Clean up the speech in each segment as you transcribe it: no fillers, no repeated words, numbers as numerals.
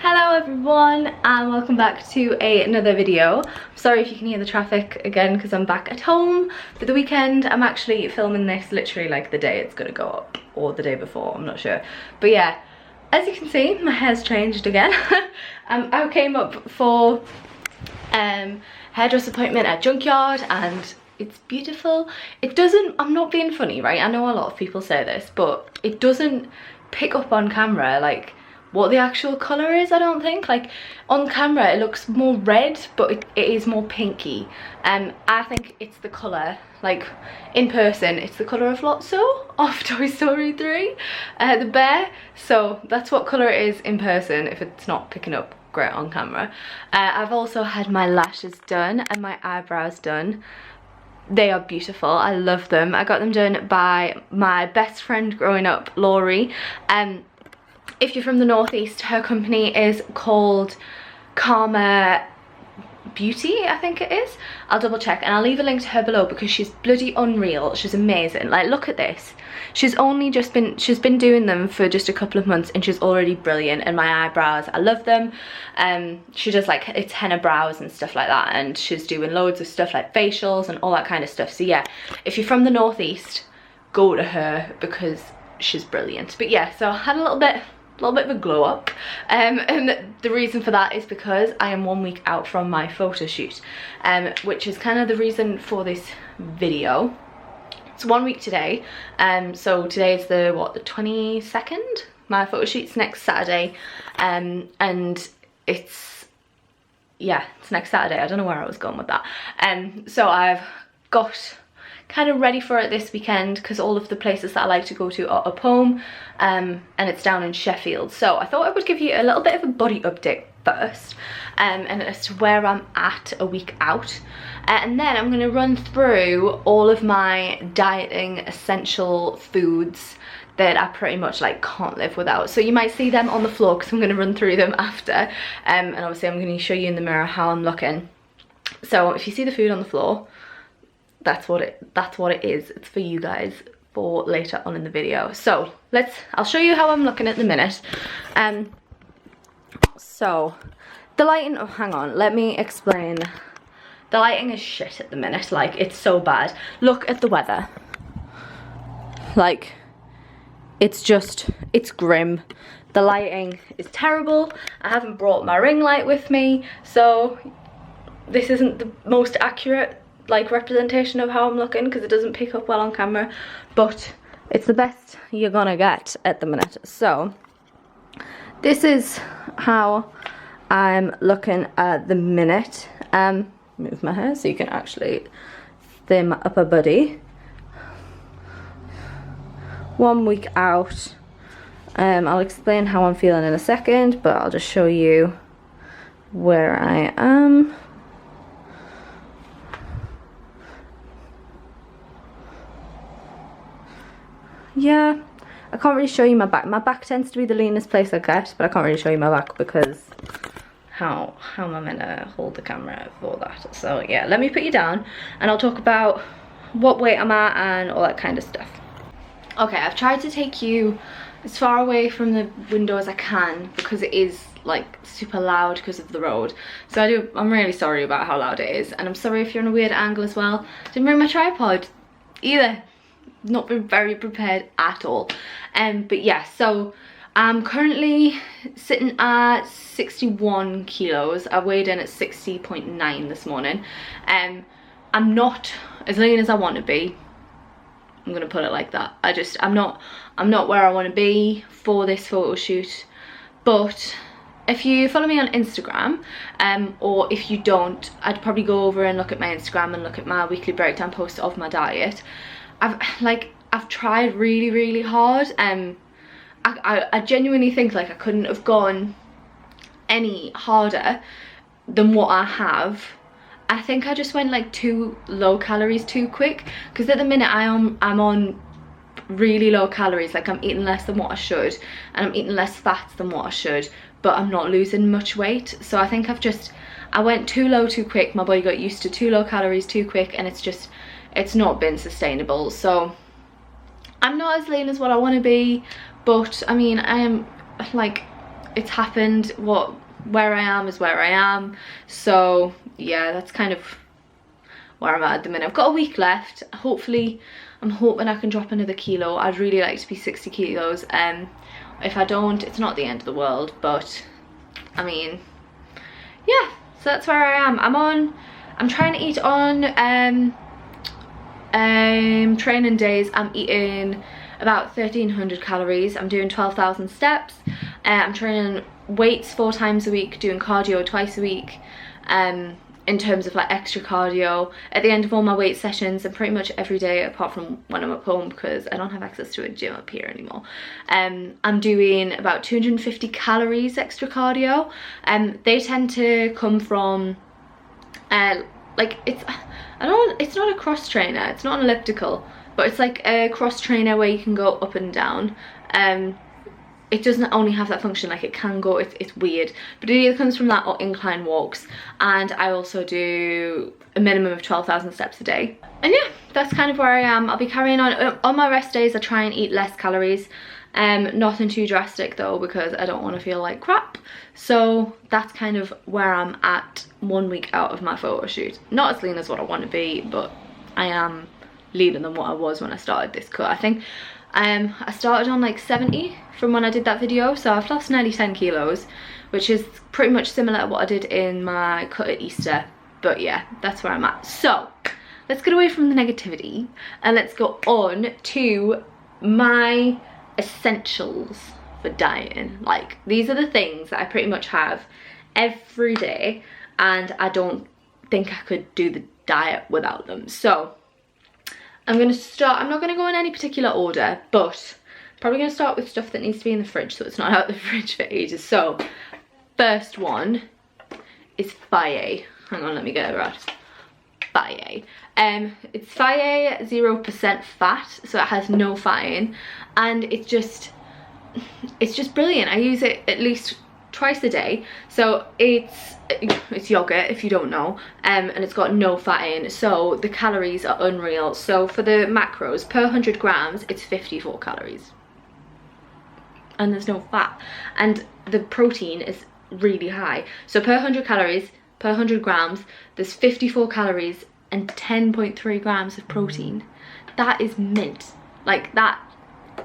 Hello everyone and welcome back to another video. Sorry if you can hear the traffic again because I'm back at home for the weekend. I'm actually filming this literally like the day it's gonna go up or the day before, I'm not sure. But yeah, as you can see, my hair's changed again. I came up for hairdresser appointment at Junkyard and it's beautiful. It doesn't, I'm not being funny, right? I know a lot of people say this, but it doesn't pick up on camera like what the actual colour is, I don't think. Like on camera it looks more red, but it is more pinky. I think it's the colour, like in person it's the colour of Lotso of Toy Story 3, the bear. So that's what colour it is in person if it's not picking up great on camera. I've also had my lashes done and my eyebrows done. They are beautiful, I love them. I got them done by my best friend growing up, Laurie. If you're from the northeast, her company is called Karma Beauty, I think it is. I'll double check and I'll leave a link to her below because she's bloody unreal. She's amazing. Like, look at this. She's been doing them for just a couple of months and she's already brilliant. And my eyebrows, I love them. She does like it's henna brows and stuff like that, and she's doing loads of stuff like facials and all that kind of stuff. So yeah, if you're from the northeast, go to her because she's brilliant. But yeah, so I had a little bit of a glow up, and the reason for that is because I am 1 week out from my photo shoot, which is kind of the reason for this video. It's 1 week today, so today is the 22nd. My photo shoot's next Saturday, and it's next Saturday. I don't know where I was going with that. So I've got kind of ready for it this weekend because all of the places that I like to go to are up home, and it's down in Sheffield. So I thought I would give you a little bit of a body update first, and as to where I'm at a week out, and then I'm going to run through all of my dieting essential foods that I pretty much like can't live without. So you might see them on the floor because I'm going to run through them after, and obviously I'm going to show you in the mirror how I'm looking. So if you see the food on the floor, that's what it is. It's for you guys for later on in the video. So I'll show you how I'm looking at the minute. So the lighting, oh hang on, let me explain. The lighting is shit at the minute, like it's so bad. Look at the weather. Like it's grim. The lighting is terrible. I haven't brought my ring light with me, so this isn't the most accurate like representation of how I'm looking because it doesn't pick up well on camera, but it's the best you're gonna get at the minute. So this is how I'm looking at the minute. Move my hair so you can actually see my upper body. 1 week out. I'll explain how I'm feeling in a second, but I'll just show you where I am. Yeah, I can't really show you my back. My back tends to be the leanest place I get, but I can't really show you my back because how am I meant to hold the camera for that? So yeah, let me put you down and I'll talk about what weight I'm at and all that kind of stuff. Okay, I've tried to take you as far away from the window as I can because it is like super loud because of the road. So I'm really sorry about how loud it is, and I'm sorry if you're on a weird angle as well. Didn't bring my tripod either. Not been very prepared at all. But yeah, so I'm currently sitting at 61 kilos. I weighed in at 60.9 this morning. I'm not as lean as I want to be. I'm gonna put it like that. I'm not where I want to be for this photo shoot. But if you follow me on Instagram, or if you don't, I'd probably go over and look at my Instagram and look at my weekly breakdown post of my diet. I've tried really hard. I genuinely think like I couldn't have gone any harder than what I have. I think I just went like too low calories too quick, because at the minute I'm on really low calories. Like I'm eating less than what I should, and I'm eating less fats than what I should, but I'm not losing much weight. So I think I went too low too quick. My body got used to too low calories too quick, and it's not been sustainable. So I'm not as lean as what I want to be, but I mean I am like it's happened. Where I am is where I am. So yeah, that's kind of where I'm at the minute. I've got a week left. Hopefully, I'm hoping I can drop another kilo. I'd really like to be 60 kilos. If I don't, it's not the end of the world, but I mean, yeah, so that's where I am. I'm trying to eat on training days. I'm eating about 1,300 calories. I'm doing 12,000 steps. I'm training weights 4 times a week, doing cardio twice a week. In terms of like extra cardio at the end of all my weight sessions, and pretty much every day apart from when I'm at home because I don't have access to a gym up here anymore. I'm doing about 250 calories extra cardio. They tend to come from like it's not a cross trainer, it's not an elliptical, but it's like a cross trainer where you can go up and down. It doesn't only have that function, like it can go, it's weird, but it either comes from that or incline walks. And I also do a minimum of 12,000 steps a day. And yeah, that's kind of where I am. I'll be carrying on my rest days. I try and eat less calories. Nothing too drastic though, because I don't want to feel like crap. So that's kind of where I'm at 1 week out of my photo shoot. Not as lean as what I want to be, but I am leaner than what I was when I started this cut. I think I started on like 70 from when I did that video, so I've lost nearly 10 kilos, which is pretty much similar to what I did in my cut at Easter. But yeah, that's where I'm at. So let's get away from the negativity and let's go on to my essentials for dieting. Like, these are the things that I pretty much have every day, and I don't think I could do the diet without them. So I'm gonna start, I'm not gonna go in any particular order, but probably gonna start with stuff that needs to be in the fridge so it's not out of the fridge for ages. So first one is Faye. Hang on, let me get it right. Faye. It's Faye 0% fat, so it has no fat in, and it's just brilliant. I use it at least twice a day. So it's yogurt, if you don't know, and it's got no fat in, so the calories are unreal. So for the macros, per 100 grams it's 54 calories, and there's no fat, and the protein is really high. So per 100 calories, per 100 grams, there's 54 calories and 10.3 grams of protein. That is mint. Like, that,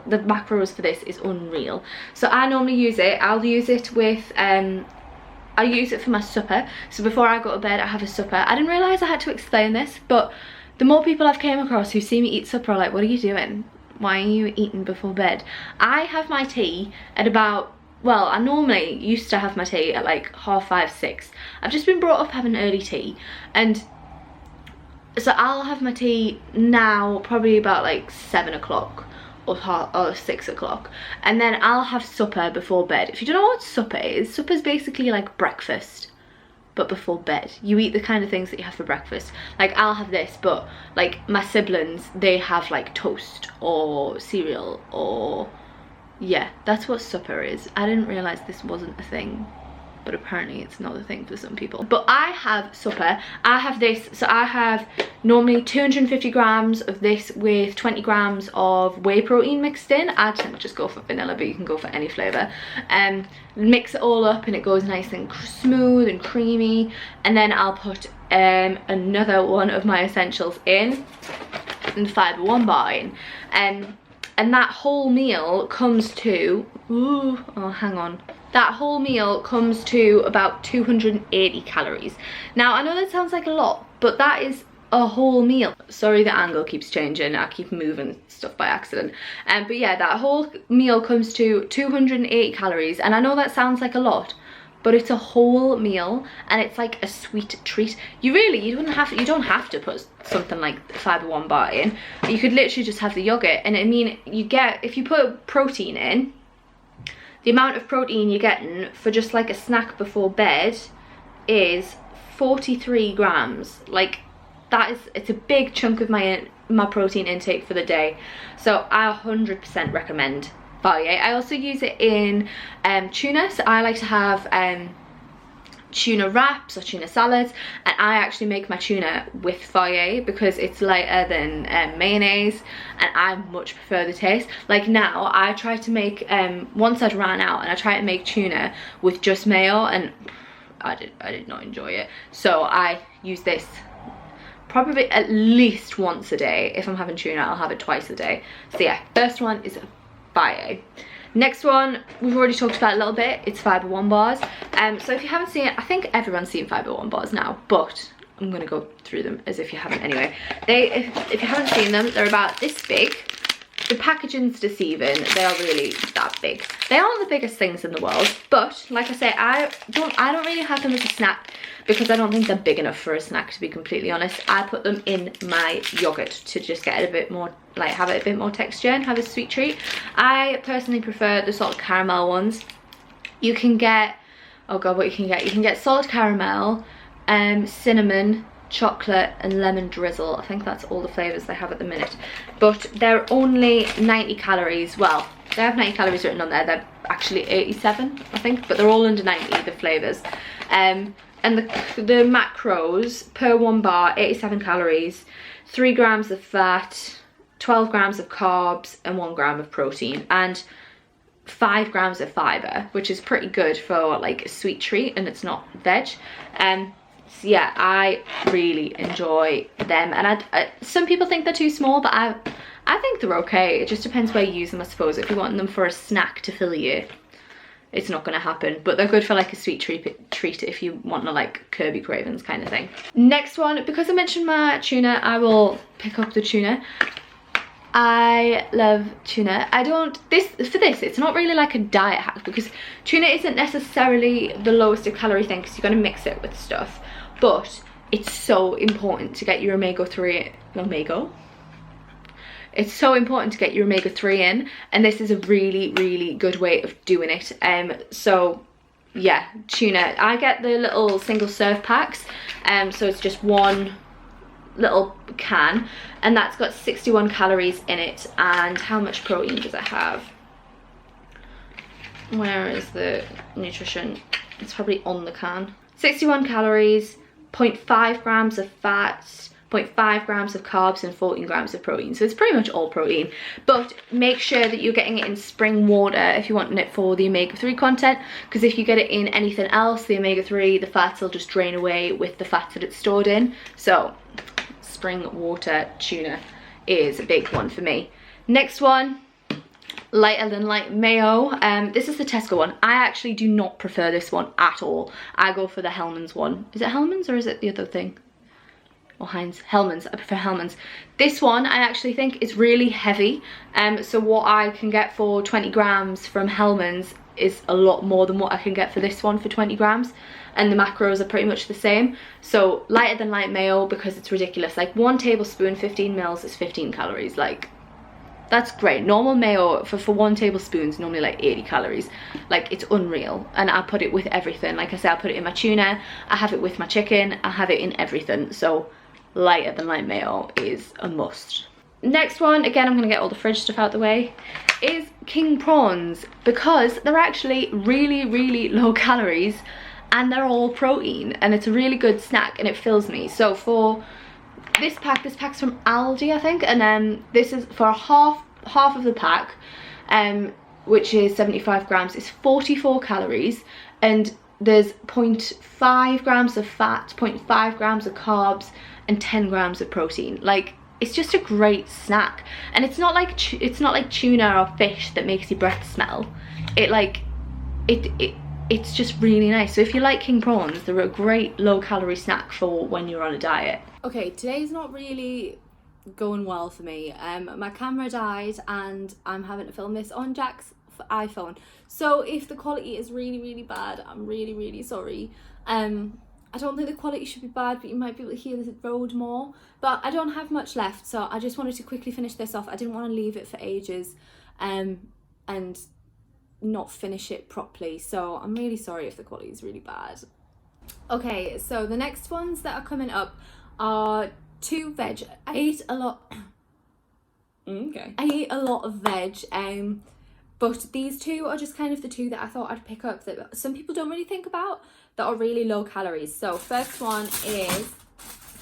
the macros for this is unreal. So I normally use it, I'll use it with I use it for my supper. So before I go to bed I have a supper. I didn't realise I had to explain this, but the more people I've came across who see me eat supper are like, what are you doing? Why are you eating before bed? I have my tea at about, well, I normally used to have my tea at like 5:30, 6. I've just been brought up having early tea, and so I'll have my tea now probably about like 7 o'clock or 6 o'clock, and then I'll have supper before bed. If you don't know what supper is, supper's basically like breakfast, but before bed. You eat the kind of things that you have for breakfast. Like, I'll have this, but like my siblings, they have like toast or cereal, or yeah, that's what supper is. I didn't realise this wasn't a thing, but apparently it's not a thing for some people. But I have supper, I have this, so I have normally 250 grams of this with 20 grams of whey protein mixed in. I tend to just go for vanilla, but you can go for any flavour. Mix it all up and it goes nice and smooth and creamy, and then I'll put another one of my essentials in, and the fibre one bar in. And that whole meal comes to, that whole meal comes to about 280 calories. Now, I know that sounds like a lot, but that is a whole meal. Sorry, the angle keeps changing. I keep moving stuff by accident. But yeah, that whole meal comes to 280 calories. And I know that sounds like a lot, but it's a whole meal, and it's like a sweet treat. You don't have to put something like the fibre one bar in. You could literally just have the yogurt, and I mean, if you put protein in, the amount of protein you're getting for just like a snack before bed is 43 grams. Like, it's a big chunk of my protein intake for the day. So I 100% recommend Faye. I also use it in tuna. So I like to have tuna wraps or tuna salads, and I actually make my tuna with feuille because it's lighter than mayonnaise, and I much prefer the taste. Like now I try to make once I'd ran out, and I tried to make tuna with just mayo, and I did not enjoy it. So I use this probably at least once a day. If I'm having tuna, I'll have it twice a day. So yeah, first one is feuille. Next one, we've already talked about a little bit, it's Fibre One bars. So if you haven't seen it, I think everyone's seen Fibre One bars now, but I'm gonna go through them as if you haven't anyway. If you haven't seen them, they're about this big. The packaging's deceiving, they are really that big. They aren't the biggest things in the world, but like I say, I don't really have them as a snack because I don't think they're big enough for a snack, to be completely honest. I put them in my yogurt to just get it a bit more, like have it a bit more texture and have a sweet treat. I personally prefer the salted caramel ones. You can get, oh god, what you can get? You can get salted caramel, cinnamon, chocolate and lemon drizzle. I think that's all the flavors they have at the minute, but they're only 90 calories. Well, they have 90 calories written on there, they're actually 87 I think, but they're all under 90, the flavors. And the macros per one bar, 87 calories, 3 grams of fat, 12 grams of carbs and 1 gram of protein, and 5 grams of fiber, which is pretty good for like a sweet treat, and it's not veg. So yeah, I really enjoy them, and some people think they're too small, but I think they're okay. It just depends where you use them, I suppose. If you want them for a snack to fill you, it's not going to happen, but they're good for like a sweet treat if you want to like curb your cravings kind of thing. Next one, because I mentioned my tuna, I will pick up the tuna. I love tuna. It's not really like a diet hack, because tuna isn't necessarily the lowest of calorie thing, because you're going to mix it with stuff, but it's so important to get your omega-3 it's so important to get your omega-3 in, and this is a really good way of doing it. So yeah, tuna, I get the little single serve packs, so it's just one little can, and that's got 61 calories in it. And how much protein does it have? Where is the nutrition? It's probably on the can. 61 calories, 0.5 grams of fat, 0.5 grams of carbs and 14 grams of protein. So it's pretty much all protein, but make sure that you're getting it in spring water if you want it for the omega-3 content, because if you get it in anything else, the omega-3, the fats will just drain away with the fats that it's stored in. So spring water tuna is a big one for me. Next one, lighter than light mayo. This is the Tesco one. I actually do not prefer this one at all. I go for the Hellmann's one. Is it Hellmann's or is it the other thing? Or Heinz? Hellmann's. I prefer Hellmann's. This one I actually think is really heavy. So what I can get for 20 grams from Hellmann's is a lot more than what I can get for this one for 20 grams. And the macros are pretty much the same. So lighter than light mayo, because it's ridiculous. Like 1 tablespoon, 15 mils is 15 calories. Like, that's great. Normal mayo for 1 tablespoon is normally like 80 calories. Like, it's unreal. And I put it with everything. Like I said, I put it in my tuna, I have it with my chicken, I have it in everything. So lighter than light mayo is a must. Next one, again, I'm gonna get all the fridge stuff out the way, is king prawns, because they're actually really low calories and they're all protein, and it's a really good snack and it fills me. So for this pack's from Aldi, I think, and this is for half of the pack, which is 75 grams. It's 44 calories, and there's 0.5 grams of fat, 0.5 grams of carbs, and 10 grams of protein. Like, it's just a great snack, and it's not like tuna or fish that makes your breath smell. It's just really nice. So if you like king prawns, they're a great low calorie snack for when you're on a diet. Okay, today's not really going well for me. My camera died and I'm having to film this on Jack's iPhone. So if the quality is really bad, I'm really sorry. I don't think the quality should be bad, but you might be able to hear the road more. But I don't have much left, so I just wanted to quickly finish this off. I didn't want to leave it for ages and not finish it properly, so I'm really sorry if the quality is really bad. Okay, so the next ones that are coming up are 2 veg. I ate a lot of veg, But these two are just kind of the two that I thought I'd pick up that some people don't really think about, that are really low calories. So first one is,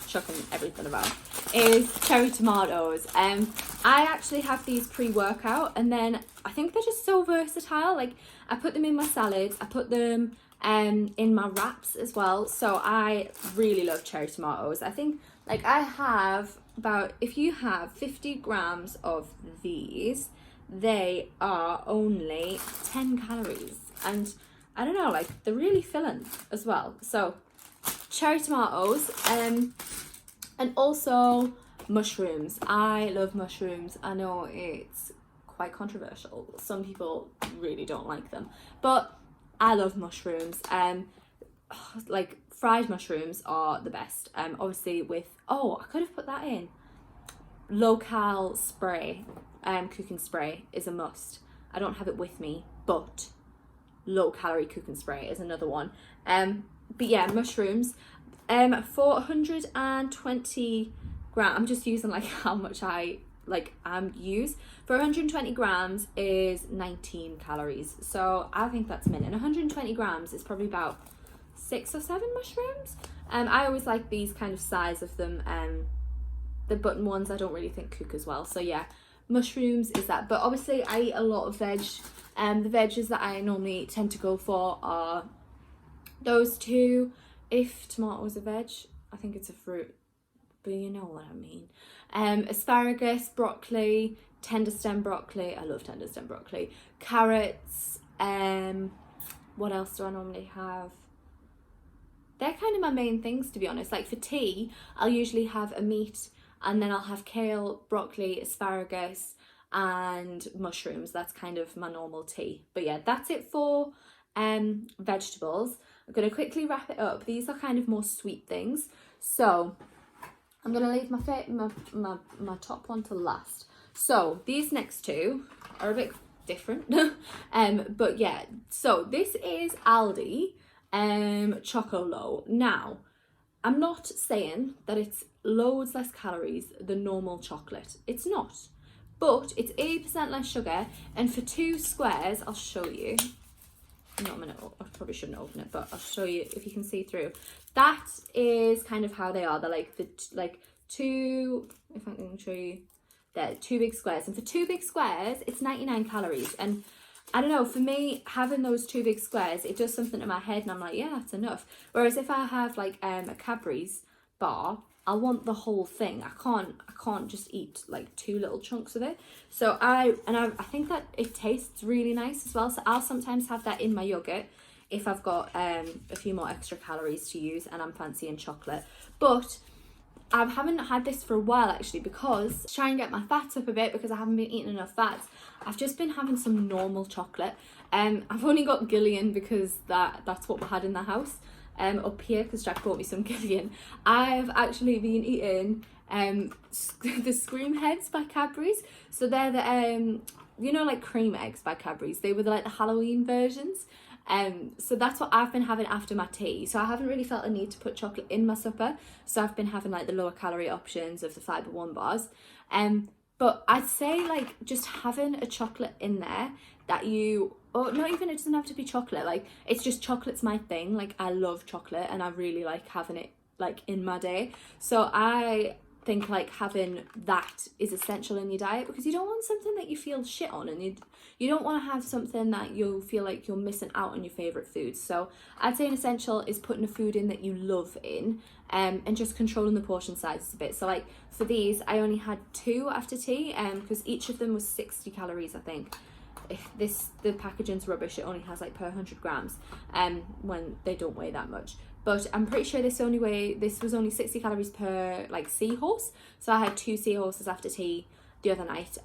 chucking everything about, is cherry tomatoes. I actually have these pre-workout, and then I think they're just so versatile. Like, I put them in my salads, I put them in my wraps as well. So I really love cherry tomatoes. I think, like, I have about, if you have 50 grams of these, they are only 10 calories, and I don't know, like, they're really filling as well. So cherry tomatoes, and also mushrooms. I love mushrooms. I know it's quite controversial, some people really don't like them, but I love mushrooms. Like, fried mushrooms are the best. Obviously with, oh, I could have put that in, low-cal spray, cooking spray is a must. I don't have it with me, but low-calorie cooking spray is another one. But yeah, mushrooms, for 120 grams, I'm just using like how much I use. For 120 grams is 19 calories, so I think that's mint. And 120 grams is probably about 6 or 7 mushrooms. I always like these kind of size of them. The button ones I don't really think cook as well, so yeah, mushrooms is that. But obviously I eat a lot of veg, the veggies that I normally tend to go for are those two. If tomatoes are veg, I think it's a fruit, but you know what I mean. Asparagus, broccoli, tender stem broccoli, I love tender stem broccoli, carrots, what else do I normally have? They're kind of my main things, to be honest. Like, for tea, I'll usually have a meat, and then I'll have kale, broccoli, asparagus, and mushrooms. That's kind of my normal tea. But yeah, that's it for vegetables. I'm going to quickly wrap it up. These are kind of more sweet things, so I'm going to leave my top one to last. So these next two are a bit different. But yeah, so this is Aldi Chocolo. Now, I'm not saying that it's loads less calories than normal chocolate. It's not. But it's 80% less sugar, and for 2 squares, I'll show you. No, I probably shouldn't open it, but I'll show you if you can see through. That is kind of how they are. They're like two, if I can show you, they're 2 big squares. And for 2 big squares, it's 99 calories. And I don't know, for me, having those 2 big squares, it does something to my head, and I'm like, yeah, that's enough. Whereas if I have like a Cadbury's bar, I want the whole thing. I can't just eat like 2 little chunks of it. So I think that it tastes really nice as well. So I'll sometimes have that in my yogurt if I've got a few more extra calories to use and I'm fancying chocolate. But I haven't had this for a while actually, because to try and get my fats up a bit, because I haven't been eating enough fats, I've just been having some normal chocolate. I've only got Gillian because that's what we had in the house. Up here, because Jack bought me some Gillian. I've actually been eating the Scream Heads by Cadbury's. So they're the you know, like cream eggs by Cadbury's. They were like the Halloween versions. So that's what I've been having after my tea. So I haven't really felt a need to put chocolate in my supper. So I've been having like the lower calorie options of the Fibre One bars. But I'd say like just having a chocolate in there that you, or not even, it doesn't have to be chocolate, like it's just chocolate's my thing. Like, I love chocolate and I really like having it like in my day. So I think like having that is essential in your diet, because you don't want something that you feel shit on, and you don't want to have something that you'll feel like you're missing out on your favorite foods. So I'd say an essential is putting a food in that you love in, and just controlling the portion sizes a bit. So like for these, I only had 2 after tea, because each of them was 60 calories, I think. If the packaging's rubbish, it only has like per 100 grams, when they don't weigh that much. But I'm pretty sure this was only 60 calories per like seahorse. So I had 2 seahorses after tea the other night.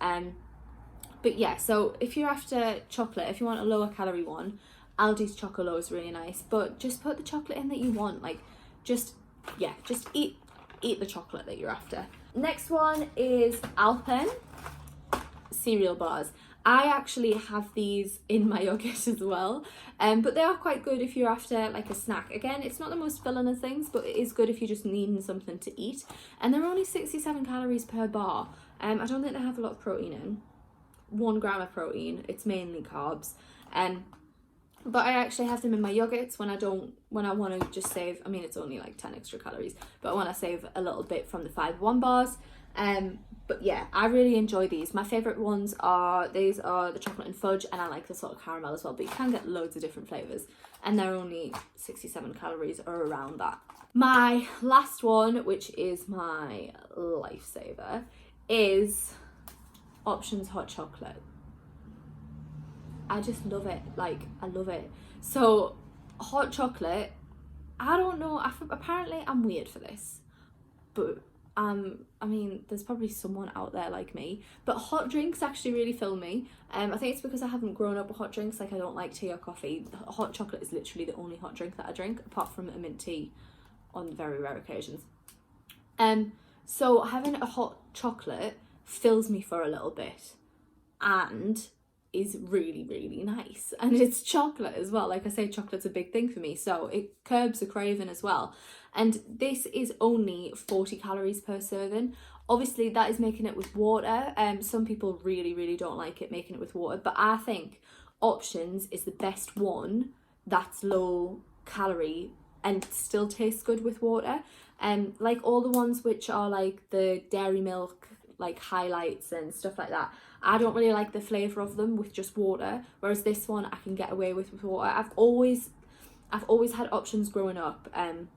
But yeah, so if you're after chocolate, if you want a lower calorie one, Aldi's Chocolo is really nice. But just put the chocolate in that you want. Like, just eat the chocolate that you're after. Next one is Alpen cereal bars. I actually have these in my yogurt as well, but they are quite good if you're after like a snack. Again, it's not the most filling of things, but it is good if you're just needing something to eat. And they're only 67 calories per bar. I don't think they have a lot of protein in. 1 gram of protein. It's mainly carbs. But I actually have them in my yogurts when I want to just save. I mean, it's only like 10 extra calories, but I want to save a little bit from the 5-1 bars. But yeah, I really enjoy these. My favourite ones are, these are the chocolate and fudge, and I like the sort of caramel as well, but you can get loads of different flavours, and they're only 67 calories or around that. My last one, which is my lifesaver, is Options hot chocolate. I just love it. Like, I love it. So hot chocolate, I don't know, apparently I'm weird for this, but I mean, there's probably someone out there like me, but hot drinks actually really fill me. I think it's because I haven't grown up with hot drinks. Like, I don't like tea or coffee. Hot chocolate is literally the only hot drink that I drink, apart from a mint tea on very rare occasions. So having a hot chocolate fills me for a little bit and is really, really nice. And it's chocolate as well. Like I say, chocolate's a big thing for me, so it curbs the craving as well. And this is only 40 calories per serving. Obviously that is making it with water. Some people really, really don't like it making it with water, but I think Options is the best one that's low calorie and still tastes good with water. Like all the ones which are like the dairy milk, like highlights and stuff like that, I don't really like the flavour of them with just water, whereas this one I can get away with water. I've always had Options growing up,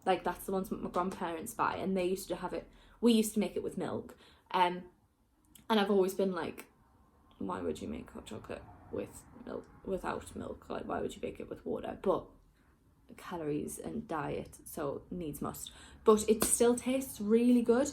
like that's the ones that my grandparents buy, and they used to have it, we used to make it with milk, and I've always been like, why would you make hot chocolate with milk, without milk? Like, why would you make it with water? But calories and diet, so needs must. But it still tastes really good.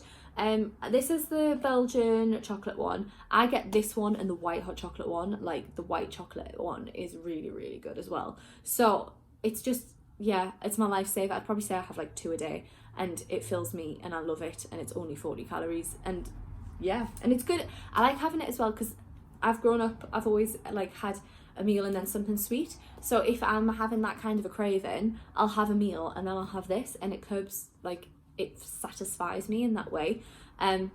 This is the Belgian chocolate one. I get this one and the white hot chocolate one. Like, the white chocolate one is really, really good as well. So it's just, yeah, it's my lifesaver. I'd probably say I have like 2 a day, and it fills me and I love it, and it's only 40 calories, and yeah, and it's good. I like having it as well because I've grown up, I've always like had a meal and then something sweet. So if I'm having that kind of a craving, I'll have a meal and then I'll have this, and it curbs, like, it satisfies me in that way. And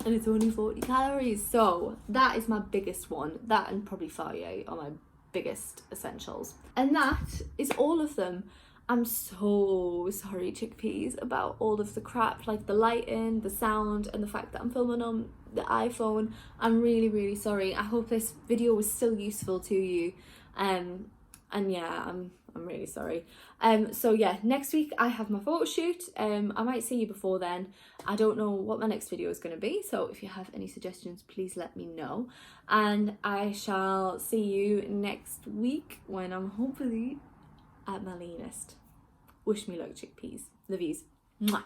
it's only 40 calories. So that is my biggest one. That and probably 48 are my biggest essentials. And that is all of them. I'm so sorry, chickpeas, about all of the crap, like the lighting, the sound, and the fact that I'm filming on the iPhone. I'm really, really sorry. I hope this video was still useful to you. And yeah, I'm really sorry. So yeah, next week I have my photo shoot. I might see you before then. I don't know what my next video is going to be, so if you have any suggestions, please let me know. And I shall see you next week when I'm hopefully at my leanest. Wish me luck, chickpeas. Love yous. Mwah.